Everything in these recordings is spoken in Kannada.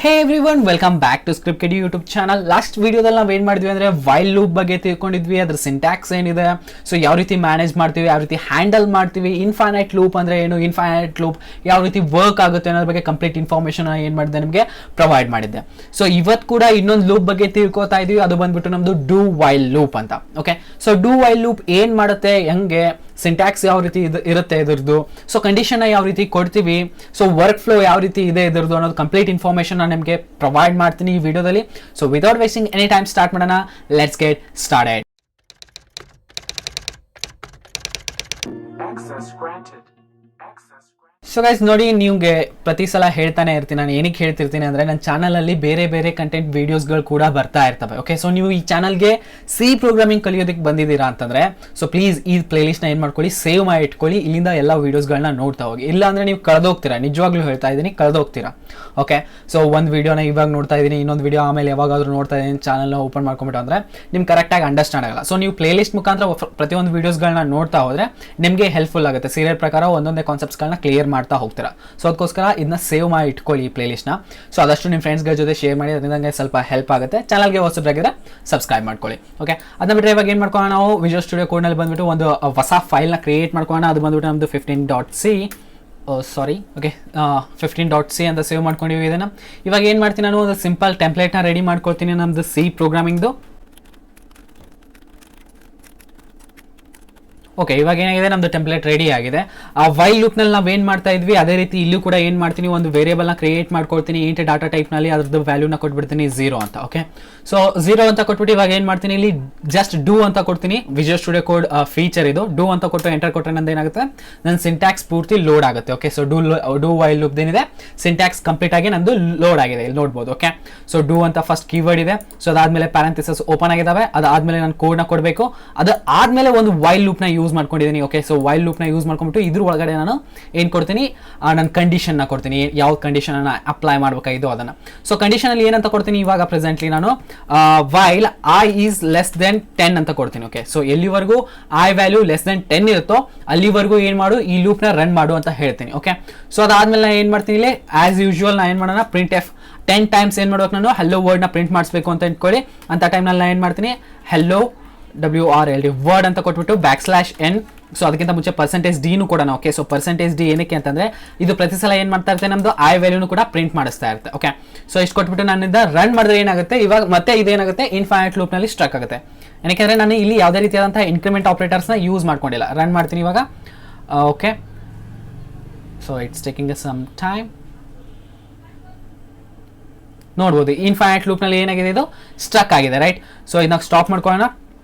Hey everyone, welcome back to Script Kiddie YouTube channel. Last ವಿಡಿಯೋದಲ್ಲಿ ನಾವು ಏನು ಮಾಡಿದ್ವಿ ಅಂದರೆ ವೈಲ್ ಲೂಪ್ ಬಗ್ಗೆ ತಿಳ್ಕೊಂಡಿದ್ವಿ, ಅದ್ರ ಸಿಂಟ್ಯಾಕ್ಸ್ ಏನಿದೆ, ಸೊ ಯಾವ ರೀತಿ ಮ್ಯಾನೇಜ್ ಮಾಡ್ತೀವಿ, ಯಾವ ರೀತಿ ಹ್ಯಾಂಡಲ್ ಮಾಡ್ತೀವಿ, ಇನ್ಫೈನೈಟ್ ಲೂಪ್ ಅಂದರೆ ಏನು, ಇನ್ಫೈನೈಟ್ ಲೂಪ್ ಯಾವ ರೀತಿ ವರ್ಕ್ ಆಗುತ್ತೆ ಅನ್ನೋದ್ರ ಬಗ್ಗೆ ಕಂಪ್ಲೀಟ್ ಇನ್ಫಾರ್ಮೇಷನ್ ಏನು ಮಾಡಿದೆ ನಿಮಗೆ ಪ್ರೊವೈಡ್ ಮಾಡಿದ್ದೆ. ಸೊ ಇವತ್ತು ಕೂಡ ಇನ್ನೊಂದು ಲೂಪ್ ಬಗ್ಗೆ ತಿಳ್ಕೊತಾ ಇದೀವಿ, ಅದು ಬಂದ್ಬಿಟ್ಟು ನಮ್ಮದು ಡೂ ವೈಲ್ ಲೂಪ್ ಅಂತ. Okay, so do while loop ಏನು ಮಾಡುತ್ತೆ, ಹೆಂಗೆ ಸಿಂಟ್ಯಾಕ್ಸ್ ಯಾವ ರೀತಿ ಇರುತ್ತೆ ಇದ್ರದ್ದು, ಸೊ ಕಂಡೀಷನ್ ಯಾವ ರೀತಿ ಕೊಡ್ತೀವಿ, ಸೊ ವರ್ಕ್ ಫ್ಲೋ ಯಾವ ರೀತಿ ಇದೆ ಇದ್ರದ್ದು ಅನ್ನೋದು ಕಂಪ್ಲೀಟ್ ಇನ್ಫಾರ್ಮೇಷನ್ ನಾನು ನಿಮಗೆ ಪ್ರೊವೈಡ್ ಮಾಡ್ತೀನಿ ಈ ವಿಡಿಯೋದಲ್ಲಿ. So without wasting any time start ಮಾಡೋಣ. Let's get started. So guys ನೋಡಿ, ನಿಮಗೆ ಪ್ರತಿ ಸಲ ಹೇಳ್ತಾನೆ ಇರ್ತೀನಿ, ನಾನು ಏನಕ್ಕೆ ಹೇಳ್ತಿರ್ತೀನಿ ಅಂದರೆ ನನ್ನ ಚಾನಲಲ್ಲಿ ಬೇರೆ ಬೇರೆ ಕಂಟೆಂಟ್ ವೀಡಿಯೋಸ್ಗಳು ಕೂಡ ಬರ್ತಾ ಇರ್ತವೆ. ಓಕೆ, ಸೊ ನೀವು ಈ ಚಾನಲ್ಗೆ ಸಿ ಪ್ರೋಗ್ರಾಮಿಂಗ್ ಕಲಿಯೋದಕ್ಕೆ ಬಂದಿದ್ದೀರಾ ಅಂತಂದರೆ ಸೊ ಪ್ಲೀಸ್ ಈ ಪ್ಲೇಲಿಸ್ಟ್ನ ಏನು ಮಾಡ್ಕೊಳ್ಳಿ, ಸೇವ್ ಮಾಡಿ ಇಟ್ಕೊಳ್ಳಿ, ಇಲ್ಲಿಂದ ಎಲ್ಲ ವೀಡಿಯೋಸ್ಗಳನ್ನ ನೋಡ್ತಾ ಹೋಗಿ. ಇಲ್ಲ ಅಂದರೆ ನೀವು ಕಳೆದೋಗ್ತೀರಾ, ನಿಜವಾಗ್ಲೂ ಹೇಳ್ತಾ ಇದ್ದೀನಿ, ಕಳೆದೋಗ್ತೀರಾ. ಓಕೆ, ಸೊ ಒಂದು ವೀಡಿಯೋನ ಇವಾಗ ನೋಡ್ತಾ ಇದ್ದೀನಿ, ಇನ್ನೊಂದು ವೀಡಿಯೋ ಆಮೇಲೆ ಯಾವಾಗಾದ್ರೂ ನೋಡ್ತಾ ಇದ್ದೀನಿ, ಚಾನಲ್ನ ಓಪನ್ ಮಾಡ್ಕೊಂಬಿಟ್ಟು ಅಂದರೆ ನಿಮ್ಗೆ ಕರೆಕ್ಟಾಗಿ ಅಂಡರ್ಸ್ಟ್ಯಾಂಡ್ ಆಗಲ್ಲ. ಸೊ ನೀವು ಪ್ಲೇಲಿಸ್ಟ್ ಮುಖಾಂತರ ಪ್ರತಿಯೊಂದು ವೀಡಿಯೋಸ್ಗಳನ್ನ ನೋಡ್ತಾ ಹೋದರೆ ನಿಮಗೆ ಹೆಲ್ಪ್ಫುಲ್ ಆಗುತ್ತೆ. ಸೀರಿಯಲ್ ಪ್ರಕಾರ ಒಂದೊಂದೇ ಕಾನ್ಸೆಪ್ಟ್ಸ್ಗಳನ್ನ ಕ್ಲಿಯರ್ ಮಾಡ್ತಾ ಹೋಗ್ತೀರಾ. ಸೊ ಅದಕ್ಕೋಸ್ಕರ ಇದನ್ನ ಸೇವ್ ಮಾಡಿ ಇಟ್ಕೊಳ್ಳಿ ಈ ಪ್ಲೇಲಿಸ್ಟ್ನ. ಸೊ ಅದಷ್ಟು ನಿಮ್ಮ ಫ್ರೆಂಡ್ಸ್ಗಳ ಜೊತೆ ಶೇರ್ ಮಾಡಿ, ಅದರಿಂದ ಸ್ವಲ್ಪ ಹೆಲ್ಪ್ ಆಗುತ್ತೆ. ಚಾನಲ್ಗೆ ಹೊಸಬ್ರಾಗಿದ್ರೆ ಸಬ್ಸ್ಕ್ರೈಬ್ ಮಾಡ್ಕೊಳ್ಳಿ. ಓಕೆ, ಅದನ್ನ ಬಿಟ್ಟರೆ ಇವಾಗ ಏನು ಮಾಡ್ಕೊಳ್ಳೋಣ, ನಾವು ವಿಜುವಲ್ ಸ್ಟುಡಿಯೋ ಕೋಡ್ನಲ್ಲಿ ಬಂದ್ಬಿಟ್ಟು ಒಂದು ಹೊಸ ಫೈಲ್ನ ಕ್ರಿಯೇಟ್ ಮಾಡ್ಕೊಳ್ಳೋಣ. ಅದು ಬಂದ್ಬಿಟ್ಟು ನಮ್ಮದು 15.c ಓಕೆ 15.c ಅಂತ ಸೇವ್ ಮಾಡ್ಕೊಂಡಿವಿ. ಇದನ್ನು ಇವಾಗ ಏನು ಮಾಡ್ತೀನಿ, ನಾನು ಒಂದು ಸಿಂಪಲ್ ಟೆಂಪ್ಲೇಟ್ನ ರೆಡಿ ಮಾಡ್ಕೊಳ್ತೀನಿ ನಮ್ಮದು ಸಿ ಪ್ರೋಗ್ರಾಮಿಂಗ್ದು. ಓಕೆ, ಇವಾಗ ಏನಾಗಿದೆ, ನಮ್ಮದು ಟೆಂಪ್ಲೇಟ್ ರೆಡಿ ಆಗಿದೆ. ಆ ವೈಲ್ ಲೂಪ್ನಲ್ಲಿ ನಾವು ಏನು ಮಾಡ್ತಾ ಇದ್ವಿ ಅದೇ ರೀತಿ ಇಲ್ಲೂ ಕೂಡ ಏನು ಮಾಡ್ತೀನಿ, ಒಂದು ವೇರಿಯೇಬಲ್ನ ಕ್ರಿಯೇಟ್ ಮಾಡ್ಕೊಳ್ತೀನಿ ಇಂಟ್ ಡಾಟಾ ಟೈಪ್ನಲ್ಲಿ, ಅದ್ರದ್ದು ವ್ಯಾಲ್ಯೂನ ಕೊಟ್ಬಿಡ್ತೀನಿ 0 ಅಂತ. ಓಕೆ, ಸೊ 0 ಅಂತ ಕೊಟ್ಬಿಟ್ಟು ಇವಾಗ ಏನು ಮಾಡ್ತೀನಿ, ಇಲ್ಲಿ ಜಸ್ಟ್ ಡೂ ಅಂತ ಕೊಡ್ತೀನಿ. ವಿಜುವಲ್ ಸ್ಟುಡಿಯೋ ಕೋಡ್ ಫೀಚರ್ ಇದು. ಡೂ ಅಂತ ಕೊಟ್ಟು ಎಂಟರ್ ಕೊಟ್ಟರೆ ನಂದು ಏನಾಗುತ್ತೆ, ನನ್ನ ಸಿಂಟ್ಯಾಕ್ಸ್ ಪೂರ್ತಿ ಲೋಡ್ ಆಗುತ್ತೆ. Okay, so do while loop ಏನಿದೆ ಸಿಂಟ್ಯಾಕ್ಸ್ ಕಂಪ್ಲೀಟ್ ಆಗಿ ನಂದು ಲೋಡ್ ಆಗಿದೆ, ಇಲ್ಲಿ ನೋಡ್ಬೋದು. ಓಕೆ, ಸೊ ಡೂ ಅಂತ ಫಸ್ಟ್ ಕೀವರ್ಡ್ ಇದೆ. ಸೊ ಅದಾದ್ಮೇಲೆ ಪ್ಯಾರಂಥೆಸಿಸ್ ಓಪನ್ ಆಗಿದ್ದಾವೆ. ಅದಾದ್ಮೇಲೆ ನಾನು ಕೋಡ್ನ ಕೊಡಬೇಕು. ಅದು ಆದ್ಮೇಲೆ ಒಂದು ವೈಲ್ ಲೂಪ್ನ ಯೂಸ್ ಮಾಡ್ಕೊಂಡಿದ್ದೀನಿ. ಓಕೆ, ಸೊ ವೈಲ್ ಲೂಪ್ನ ಯೂಸ್ ಮಾಡ್ಕೊಂಡ್ಬಿಟ್ಟು ಇದ್ರ ಒಳಗಡೆ ನಾನು ಏನು ಕೊಡ್ತೀನಿ, ನನ್ನ ಕಂಡೀಷನ್ನ ಕೊಡ್ತೀನಿ, ಯಾವ ಕಂಡೀಷನನ್ನು ಅಪ್ಲೈ ಮಾಡಬೇಕಾಗಿದ್ದು ಅದನ್ನು. ಸೊ ಕಂಡೀಷನಲ್ಲಿ ಏನಂತ ಕೊಡ್ತೀನಿ, ಇವಾಗ ಪ್ರೆಸೆಂಟ್ಲಿ ನಾನು while I is less than 10 ಅಂತ ಕೊಡ್ತೀನಿ. ಓಕೆ, ಸೊ ಎಲ್ಲಿವರೆಗೂ ಐ ವ್ಯಾಲ್ಯೂ ಲೆಸ್ ದೆನ್ 10 ಇರುತ್ತೋ ಅಲ್ಲಿವರೆಗೂ ಏನು ಮಾಡು, ಈ ಲೂಪ್ನ ರನ್ ಮಾಡು ಅಂತ ಹೇಳ್ತೀನಿ. ಓಕೆ, ಸೊ ಅದಾದ್ಮೇಲೆ ನಾನು ಏನು ಮಾಡ್ತೀನಿ, ಇಲ್ಲಿ ಆಸ್ ಯೂಶುವಲ್ ನಾನು ಏನು ಮಾಡೋಣ, ಪ್ರಿಂಟ್ ಎಫ್ 10 ಟೈಮ್ಸ್ ಏನು ಮಾಡ್ಬೇಕು, ನಾನು ಹೆಲ್ಲೋ ವರ್ಡ್ನ ಪ್ರಿಂಟ್ ಮಾಡಿಸ್ಬೇಕು ಅಂತ ಇಟ್ಕೊಳ್ಳಿ. ಅಂತ ಟೈಮ್ನಲ್ಲಿ ನಾನು ಏನು ಮಾಡ್ತೀನಿ, ಹೆಲ್ಲೋ WRLD ವರ್ಡ್ ಅಂತ ಕೊಟ್ಬಿಟ್ಟು /n. ಸೊ ಅದಕ್ಕಿಂತ ಮುಂಚೆ %d ಕೊಡೋಣ. ಓಕೆ, ಸೊ %d ಏನಕ್ಕೆ ಅಂತಂದ್ರೆ ಇದು ಪ್ರತಿ ಸಲ ಏನು ಮಾಡ್ತಾ ಇರುತ್ತೆ, ನಮ್ಮದು ಐ ವ್ಯಾಲ್ಯೂನು ಕೂಡ ಪ್ರಿಂಟ್ ಮಾಡಿಸ್ತಾ ಇರುತ್ತೆ. ಓಕೆ, ಸೊ ಇಷ್ಟು ಕೊಟ್ಬಿಟ್ಟು ನಾನಿಂದ ರನ್ ಮಾಡಿದ್ರೆ ಏನಾಗುತ್ತೆ, ಇವಾಗ ಮತ್ತೆ ಇದೇನಾಗುತ್ತೆ, ಇನ್ಫೈನೈಟ್ ಲೂಪ್ನಲ್ಲಿ ಸ್ಟ್ರಕ್ ಆಗುತ್ತೆ. ಏನಕ್ಕೆ ನಾನು ಇಲ್ಲಿ ಯಾವುದೇ ರೀತಿಯಾದಂಥ ಇನ್ಕ್ರಿಮೆಂಟ್ ಆಪರೇಟರ್ಸ್ನ ಯೂಸ್ ಮಾಡ್ಕೊಂಡಿಲ್ಲ. ರನ್ ಮಾಡ್ತೀನಿ ಇವಾಗ. Okay, so it's taking some time. ನೋಡ್ಬೋದು ಇನ್ಫೈನೈಟ್ ಲೂಪ್ನಲ್ಲಿ ಏನಾಗಿದೆ, ಇದು ಸ್ಟ್ರಕ್ ಆಗಿದೆ. ರೈಟ್, ಸೊ ಇದನ್ನ ಸ್ಟಾಪ್ ಮಾಡ್ಕೊಳ್ಳೋಣ.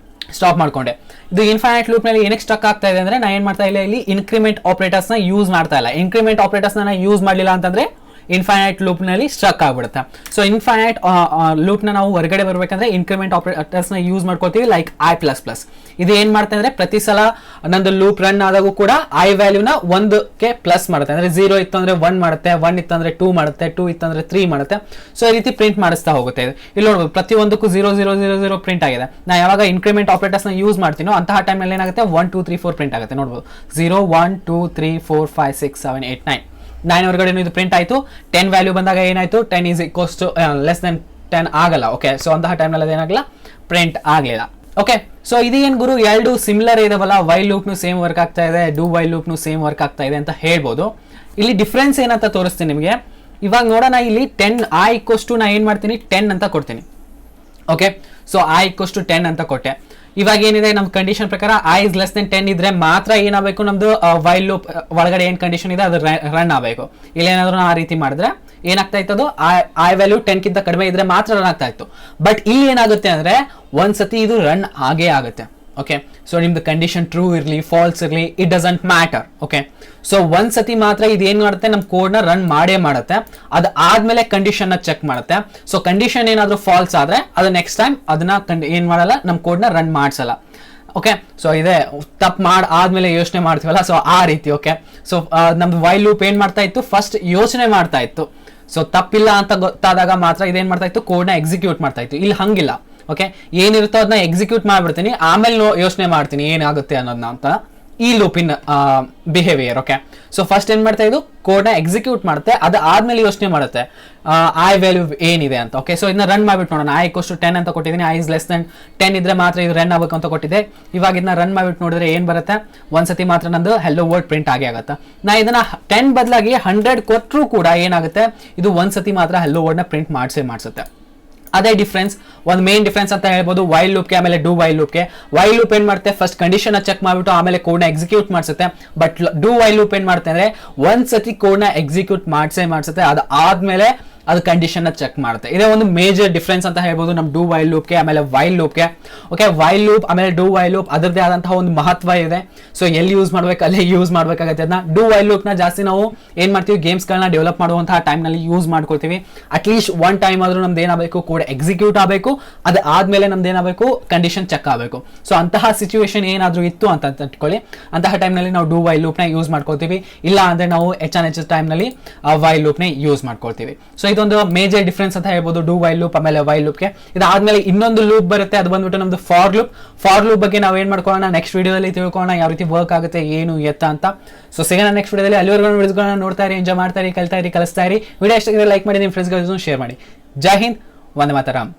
ಸ್ಟಾಪ್ ಮಾಡ್ಕೊಂಡೆ. ಇದು ಇನ್ಫೈನೈಟ್ ಲೂಪ್ನಲ್ಲಿ ಏನಕ್ಕೆ ಸ್ಟಕ್ ಆಗ್ತಾ ಇದೆ ಅಂದರೆ, ನಾನು ಏನು ಮಾಡ್ತಾ ಇಲ್ಲ, ಇಲ್ಲಿ ಇನ್ಕ್ರಿಮೆಂಟ್ ಆಪರೇಟರ್ಸ್ನ ಯೂಸ್ ಮಾಡ್ತಾ ಇಲ್ಲ. ಇನ್ಕ್ರಿಮೆಂಟ್ ಆಪರೇಟರ್ಸ್ನ ಯೂಸ್ ಮಾಡಲಿಲ್ಲ ಅಂತಂದರೆ ಇನ್ಫೈನೈಟ್ ಲೂಪ್ನಲ್ಲಿ ಸ್ಟ್ರಕ್ ಆಗಿಬಿಡುತ್ತೆ. ಸೊ ಇನ್ಫೈನೈಟ್ ಲೂಪ್ನ ನಾವು ಹೊರಗಡೆ ಬರಬೇಕಂದ್ರೆ ಇನ್ಕ್ರಿಮೆಂಟ್ ಆಪರೇಟರ್ಸ್ನ ಯೂಸ್ ಮಾಡ್ಕೊತೀವಿ, ಲೈಕ್ I++. ಇದು ಏನು ಮಾಡುತ್ತೆ ಅಂದರೆ, ಪ್ರತಿ ಸಲ ನಂದು ಲೂಪ್ ರನ್ ಆದಾಗೂ ಕೂಡ ಐ ವ್ಯಾಲ್ಯೂನ 1ಕ್ಕೆ ಪ್ಲಸ್ ಮಾಡುತ್ತೆ. ಅಂದರೆ 0 ಇತ್ತು ಅಂದರೆ 1 ಮಾಡುತ್ತೆ, 1 ಇತ್ತು ಅಂದರೆ 2 ಮಾಡುತ್ತೆ, 2 ಇತ್ತು ಅಂದರೆ 3 ಮಾಡುತ್ತೆ. ಸೊ ಈ ರೀತಿ ಪ್ರಿಂಟ್ ಮಾಡಿಸ್ತಾ ಹೋಗುತ್ತೆ. ಇಲ್ಲಿ ನೋಡ್ಬೋದು ಪ್ರತಿಯೊಂದಕ್ಕೂ 0 0 0 0 ಪ್ರಿಂಟ್ ಆಗಿದೆ. ನಾನು ಯಾವಾಗ ಇನ್ಕ್ರಿಮೆಂಟ್ ಆಪರೇಟರ್ಸ್ನ ಯೂಸ್ ಮಾಡ್ತೀನೋ ಅಂತಹ ಟೈಮಲ್ಲಿ ಏನಾಗುತ್ತೆ, 1 2 3 4 ಪ್ರಿಂಟ್ ಆಗುತ್ತೆ. ನೋಡ್ಬೋದು 0 1 2 3 4 5 6 7 8 9 ಹೊರಗಡೆ ಇದು ಪ್ರಿಂಟ್ ಆಯಿತು. 10 ವ್ಯಾಲ್ಯೂ ಬಂದಾಗ ಏನಾಯಿತು, 10 is equals to less than 10 ಆಗಲ್ಲ. ಓಕೆ, ಸೊ ಅಂತಹ ಟೈಮ್ನಲ್ಲಿ ಅದೇನಾಗಲ್ಲ, ಪ್ರಿಂಟ್ ಆಗಲಿಲ್ಲ. ಓಕೆ, ಸೊ ಇದು ಏನು ಗುರು, ಎರಡು ಸಿಮಿಲರ್ ಇದಾವಲ್ಲ, ವೈಲ್ ಲೂಪ್ನು ಸೇಮ್ ವರ್ಕ್ ಆಗ್ತಾ ಇದೆ, ಡೂ ವೈಲ್ ಲೂಪ್ನು ಸೇಮ್ ವರ್ಕ್ ಆಗ್ತಾ ಇದೆ ಅಂತ ಹೇಳ್ಬೋದು. ಇಲ್ಲಿ ಡಿಫ್ರೆನ್ಸ್ ಏನಂತ ತೋರಿಸ್ತೀನಿ ನಿಮಗೆ. ಇವಾಗ ನೋಡೋಣ, ಇಲ್ಲಿ 10 ಐ ಈಕ್ವಲ್ಸ್ ಟು ನಾನು ಏನು ಮಾಡ್ತೀನಿ, 10 ಅಂತ ಕೊಡ್ತೀನಿ. Okay, so I equals to 10 ಅಂತ ಕೊಟ್ಟೆ. ಇವಾಗ ಏನಿದೆ, ನಮ್ಮ ಕಂಡೀಷನ್ ಪ್ರಕಾರ ಐ ಇಸ್ ಲೆಸ್ ದೆನ್ 10 ಇದ್ರೆ ಮಾತ್ರ ಏನಾಗಬೇಕು, ನಮ್ಮದು ವೈಲ್ ಲೂಪ್ ಒಳಗಡೆ ಏನು ಕಂಡೀಷನ್ ಇದೆ ಅದು ರನ್ ಆಗಬೇಕು. ಇಲ್ಲೇನಾದ್ರೂ ಆ ರೀತಿ ಮಾಡಿದ್ರೆ ಏನಾಗ್ತಾ ಇತ್ತು, ಅದು ಐ ವ್ಯಾಲ್ಯೂ 10ಗಿಂತ ಕಡಿಮೆ ಇದ್ರೆ ಮಾತ್ರ ರನ್ ಆಗ್ತಾ ಇತ್ತು. ಬಟ್ ಇಲ್ಲಿ ಏನಾಗುತ್ತೆ ಅಂದರೆ ಒಂದ್ಸತಿ ಇದು ರನ್ ಆಗೇ ಆಗುತ್ತೆ. ಓಕೆ, ಸೊ ನಿಮ್ದು ಕಂಡೀಷನ್ ಟ್ರೂ ಇರಲಿ ಫಾಲ್ಸ್ ಇರಲಿ, it doesn't matter. Okay, so ಒಂದ್ಸತಿ ಮಾತ್ರ ಇದು ಏನು ಮಾಡುತ್ತೆ, ನಮ್ಮ ಕೋಡ್ನ ರನ್ ಮಾಡೇ ಮಾಡುತ್ತೆ. ಅದು ಆದ್ಮೇಲೆ ಕಂಡೀಷನ್ನ ಚೆಕ್ ಮಾಡುತ್ತೆ. ಸೊ ಕಂಡೀಷನ್ ಏನಾದರೂ ಫಾಲ್ಸ್ ಆದರೆ ಅದು ನೆಕ್ಸ್ಟ್ ಟೈಮ್ ಅದನ್ನ ಏನು ಮಾಡಲ್ಲ, ನಮ್ಮ ಕೋಡ್ನ ರನ್ ಮಾಡಿಸಲ್ಲ. ಓಕೆ, ಸೊ ಇದೆ ತಪ್ಪು ಆದ್ಮೇಲೆ ಯೋಚನೆ ಮಾಡ್ತೀವಲ್ಲ, ಸೊ ಆ ರೀತಿ. ಓಕೆ, ಸೊ ನಮ್ದು ವೈಲ್ ಲೂಪ್ ಏನು ಮಾಡ್ತಾ ಇತ್ತು, ಫಸ್ಟ್ ಯೋಚನೆ ಮಾಡ್ತಾ ಇತ್ತು. ಸೊ ತಪ್ಪಿಲ್ಲ ಅಂತ ಗೊತ್ತಾದಾಗ ಮಾತ್ರ ಇದೇನು ಮಾಡ್ತಾ ಇತ್ತು, ಕೋಡ್ನ ಎಕ್ಸಿಕ್ಯೂಟ್ ಮಾಡ್ತಾ ಇತ್ತು. ಇಲ್ಲಿ ಹಂಗಿಲ್ಲ. ಓಕೆ, ಏನಿರುತ್ತೋ ಅದನ್ನ ಎಕ್ಸಿಕ್ಯೂಟ್ ಮಾಡ್ಬಿಡ್ತೀನಿ, ಆಮೇಲೆ ಯೋಚನೆ ಮಾಡ್ತೀನಿ ಏನಾಗುತ್ತೆ ಅನ್ನೋದನ್ನ ಅಂತ. ಈ ಲೂಪಿನ ಬಿಹೇವಿಯರ್. ಓಕೆ, ಸೊ ಫಸ್ಟ್ ಏನ್ ಮಾಡ್ತಾ ಇದು ಕೋಡ್ನ ಎಕ್ಸಿಕ್ಯೂಟ್ ಮಾಡುತ್ತೆ, ಅದಾದ್ಮೇಲೆ ಯೋಚನೆ ಮಾಡುತ್ತೆ ಐ ವ್ಯಾಲ್ಯೂ ಏನಿದೆ ಅಂತ. ಓಕೆ, ಸೊ ಇದನ್ನ ರನ್ ಮಾಡ್ಬಿಟ್ಟು ನೋಡೋಣ. ಐ = 10 ಅಂತ ಕೊಟ್ಟಿದ್ದೀನಿ, ಐ ಇಸ್ ಲೆಸ್ ದನ್ 10 ಇದ್ರೆ ಮಾತ್ರ ಇದು ರನ್ ಆಗಬೇಕು ಅಂತ ಕೊಟ್ಟಿದೆ. ಇವಾಗ ಇದನ್ನ ರನ್ ಮಾಡ್ಬಿಟ್ಟು ನೋಡಿದ್ರೆ ಏನ್ ಬರುತ್ತೆ, ಒಂದ್ಸತಿ ಮಾತ್ರ ನಂದು ಹೆಲ್ಲೋ ವರ್ಡ್ ಪ್ರಿಂಟ್ ಆಗುತ್ತೆ. ನಾ ಇದನ್ನ 10 ಬದಲಾಗಿ 100 ಕೊಟ್ಟರು ಕೂಡ ಏನಾಗುತ್ತೆ, ಇದು ಒಂದ್ಸತಿ ಮಾತ್ರ ಹೆಲ್ಲೋ ವರ್ಡ್ ನ ಪ್ರಿಂಟ್ ಮಾಡಿಸುತ್ತೆ. ಅದೇ ಡಿಫ್ರೆನ್ಸ್, ಒಂದು ಮೇನ್ ಡಿಫ್ರೆನ್ಸ್ ಅಂತ ಹೇಳ್ಬೋದು ವೈಲ್ ಲೂಪ್ಗೆ ಆಮೇಲೆ ಡೂ ವೈಲ್ ಲೂಪ್ಗೆ. ವೈಲ್ ಲೂಪ್ ಏನ್ ಮಾಡುತ್ತೆ, ಫಸ್ಟ್ ಕಂಡೀಷನ್ ಚೆಕ್ ಮಾಡ್ಬಿಟ್ಟು ಆಮೇಲೆ ಕೋಡ್ನ ಎಕ್ಸಿಕ್ಯೂಟ್ ಮಾಡಿಸುತ್ತೆ. ಬಟ್ ಡೂ ವೈಲ್ ಲೂಪ್ ಏನ್ ಮಾಡುತ್ತೆ ಅಂದ್ರೆ ಒಂದ್ಸತಿ ಕೋಡ್ನ ಎಕ್ಸಿಕ್ಯೂಟ್ ಮಾಡಿಸುತ್ತೆ, ಅದಾದ್ಮೇಲೆ ಅದು ಕಂಡೀಷನ್ ಚೆಕ್ ಮಾಡುತ್ತೆ. ಇದೇ ಒಂದು ಮೇಜರ್ ಡಿಫ್ರೆನ್ಸ್ ಅಂತ ಹೇಳ್ಬೋದು ನಮ್ಮ ಡೂ ವೈಲ್ ಲೂಪ್ಗೆ ಆಮೇಲೆ ವೈಲ್ ಲೂಪ್ಗೆ. ಓಕೆ, ವೈಲ್ ಲೂಪ್ ಆಮೇಲೆ ಡೂ ವೈಲ್ ಲೂಪ್ ಅದರದೇ ಆದಂತಹ ಒಂದು ಮಹತ್ವ ಇದೆ. ಸೊ ಎಲ್ಲಿ ಯೂಸ್ ಮಾಡ್ಬೇಕು ಅಲ್ಲೇ ಯೂಸ್ ಮಾಡ್ಬೇಕಾಗತ್ತೆ ಅದನ್ನ. ಡೂ ವೈಲ್ ಲೂಪ್ನ ಜಾಸ್ತಿ ನಾವು ಏನ್ ಮಾಡ್ತೀವಿ, ಗೇಮ್ಸ್ಗಳನ್ನ ಡೆವಲಪ್ ಮಾಡುವಂತಹ ಟೈಮ್ನಲ್ಲಿ ಯೂಸ್ ಮಾಡ್ಕೊಳ್ತೀವಿ. ಅಟ್ಲೀಸ್ಟ್ ಒನ್ ಟೈಮ್ ಆದ್ರೂ ನಮ್ದು ಏನಾಗಬೇಕು, ಕೋಡ್ ಎಕ್ಸಿಕ್ಯೂಟ್ ಆಗಬೇಕು, ಅದಾದ್ಮೇಲೆ ನಮ್ದು ಏನಾಗಬೇಕು, ಕಂಡೀಷನ್ ಚೆಕ್ ಆಗಬೇಕು. ಸೊ ಅಂತಹ ಸಿಚುವೇಶನ್ ಏನಾದ್ರೂ ಇತ್ತು ಅಂತ ಇಟ್ಕೊಳ್ಳಿ, ಅಂತಹ ಟೈಮ್ನಲ್ಲಿ ನಾವು ಡೂ ವೈಲ್ ಲೂಪ್ನ ಯೂಸ್ ಮಾಡ್ಕೊಳ್ತೀವಿ. ಇಲ್ಲ ಅಂದ್ರೆ ನಾವು ಹೆಚ್ಚು ಟೈಮ್ನಲ್ಲಿ ವೈಲ್ ಲೂಪ್ನ ಯೂಸ್ ಮಾಡ್ಕೊಳ್ತೀವಿ. ಸೊ ಇದೊಂದು ಮೇಜರ್ ಡಿಫ್ರೆನ್ಸ್ ಅಂತ ಹೇಳ್ಬೋದು ಡೂ ವೈಲ್ ಲೂಪ್ ಆಮೇಲೆ ವೈಲ್ ಲೂಪ್ಗೆ. ಇದಾದ್ಮೇಲೆ ಇನ್ನೊಂದು ಲೂಪ್ ಬರುತ್ತೆ, ಅದು ಬಂದ್ಬಿಟ್ಟು ನಮ್ದು ಫಾರ್ ಲೂಪ್. ಫಾರ್ ಲೂಪ್ ಬಗ್ಗೆ ನಾವು ಏನ್ ಮಾಡ್ಕೊಳ್ಳೋಣ, ನೆಕ್ಸ್ಟ್ ವಿಡಿಯೋದಲ್ಲಿ ತಿಳ್ಕೊಳ್ಳೋಣ ಯಾವ ರೀತಿ ವರ್ಕ್ ಆಗುತ್ತೆ, ಏನು ಎತ್ತ ಅಂತ. ಸೊ ಸಿಗೋಣ ನೆಕ್ಸ್ಟ್ ವಿಡಿಯೋದಲ್ಲಿ. ಅಲ್ಲಿವರೆಗೂ ವಿಡಿಯೋಗಳನ್ನ ನೋಡ್ತಾ ಇರಿ, ಎಂಜಾಯ್ ಮಾಡ್ತಾ ಇರಿ, ಕಲಿಸ್ತಾ ಇರಿ. ವಿಡಿಯೋ ಇಷ್ಟ ಲೈಕ್ ಮಾಡಿ, ನಿಮ್ಮ ಫ್ರೆಂಡ್ಸ್ಗಳು ಶೇರ್ ಮಾಡಿ. ಜೈ ಹಿಂದ್, ವಂದೇ ಮಾತರಂ.